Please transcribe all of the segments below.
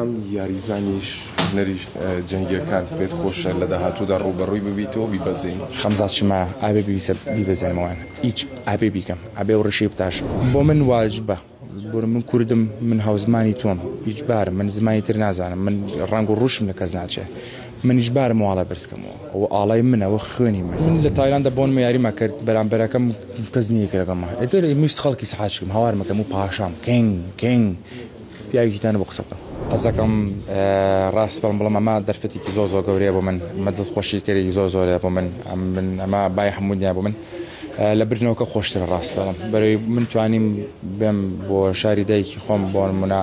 کەم یاریزانیش هونەری جەنگیەکان پێت خۆشە لە داهاتوودا ڕوبەڕووی ببیتەوە بیبەزین خەمزاتشما ئابێ بیسە بیبەزێنمەوەیان هیچ ئابێ بیکەم ئابێ و ڕشەی بتاشم بۆ من واجبە بۆ من کوردم من هاوزمانی تۆم هیچ بارم من زمانی تر نازانم من ڕنگ و ڕوشم لە کەس ناچێ من هیچ بارم وڵا بەرزکەمەوە ئەوە ئاڵای منەوە خوێنی من لە تایلاندا بۆن یاریمە کرد بەرامبەرەکەم کەس نییە کردەکەمە ئێتر ویست خەڵکی سەحاچکم هاوارمەکەم و پاشام کێنگ پیاوێکیتانە بۆ قسە بکەم ئەزەکەم ڕاست بەڵم بڵم ئەمە دەرفەتێکی زۆر گەورەیە بۆ من ئەمە دڵخۆشی کەرێکی زۆرە بۆ من ئەمە بای هەموویە بۆ من لە برنەوەکە خۆشترە ڕاست بەڵم بەرەوەی من توانیم بێم بۆ شاری دایکی خۆم بۆ نمونە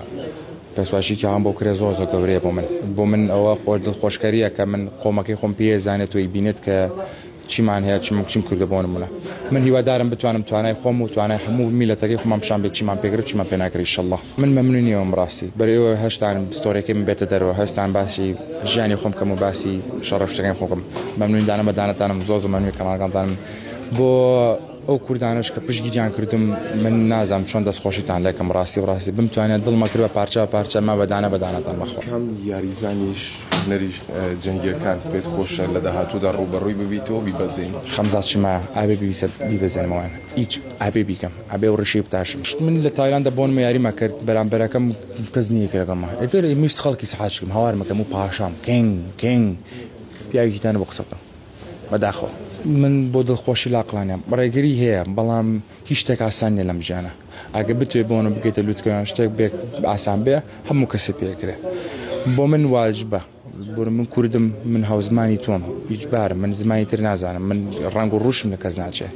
پێشواشیکی هەم بۆ کرێ زۆر گەورەیە بۆ من ئەوە خۆش دڵخۆشکاریە کە من خۆمەکەی خۆم پێزانێت توی بینێت کە چیمان هەیە چیم کردە بۆ نمونە من هیوادارم بتوانم توانای خۆم و توانای هەموو میلەتەکەی خۆمام شان بێت چیمان پێگرێت چیمان پێ ناکرێت ئینشەڵڵا من مەمنونیەوەم ڕاستی بەرەوەی هەشتان ستۆریەکەی من بێتە دەرەوە هەستان باسی ژیانی خۆم کەم و باسی شەڕەشتەکەی خۆم مەمنونی دانە بەدانەتانم زۆر زمانوی کەماڵگەڵدانم بۆ ئەو کوردانش کە پشتگیریان کردم من نازانم چۆن دەستخۆشیتان لێکم ڕاستی و ڕاستی بمتوانێت دڵمە کرد بە پارچە ما بەدانەتان مەخۆ کەم یاریزانیش هونەری جەنگیەکان پێت خۆشە لە داهاتوودا ڕوبەڕووی ببیتەوە بیبەزین خەمزاتشما ئابێ بیسە بیبەزێنمەوەیان هیچ ئابێ بیکەم ئابێ و ڕشەی بتاشم من لە تایلاندا بۆن یاریمە کرد بەرامبەرەکەم کەس نییە کردەکەمە ئێتر ویست خەڵکی سەحاچکم هاوارمەکەم و پاشام کێنگ پیاوێکیتانە بۆ قسە بکەم بەداخەوە من بۆ دڵخۆشی لاقلانیام ڕێگری هەیە بەڵام هیچ شتێک ئاسان نیە لەم ژیانە ئەگە بتوێ بۆنە بگەیتە لوتکەیان شتێک بێت ئاسان بێ هەموو کەسێ پێکرێ بۆ من واجبە بۆ من کوردم من هاوزمانی تۆم هیچ بارم من زمانی تر نازانم من ڕنگ و ڕوشم لە کەس ناچێ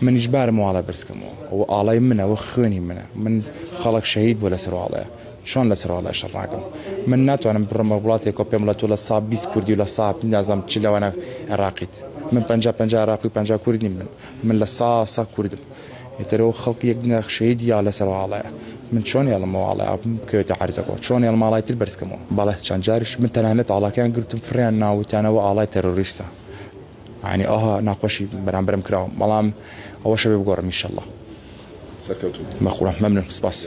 من هیچ بارم وڵا بەرزکەمەوە ئەوە ئاڵای منەوە خوێنی منە من خەڵک شەهید بۆ لەسەر واڵەیە چۆن لەسەر واڵای شەڕ ناکەم من ناتوانم بڕمە وڵاتێکەوە پێم لە تۆ لە ساب 20 کوردی و لە ساب نازانم چ لەوانە عێراقیت من 50 عراقی و 50 کوردی من لە سا کوردم ئێترەوە خەڵکی یەک نەخشەیدی یا لەسەر واڵایە من چۆن یاڵمەوە واڵای بکەوێتە عەرزەکەەوە چۆن یاڵ ماڵای تر بەرزکەمەوە بەڵێ چەند جاریش من تەنانەت ئاڵاکیان گرتم فریان ناوتیانەوە ئاڵای تەرۆریستە یعنی ئاها ناخۆشی بەرامبەرم کراوە بەڵام ئەوە شەوێ بگۆڕم ئینشەڵڵا سەرکەوتوو بەخوڕە مەمنون سپاس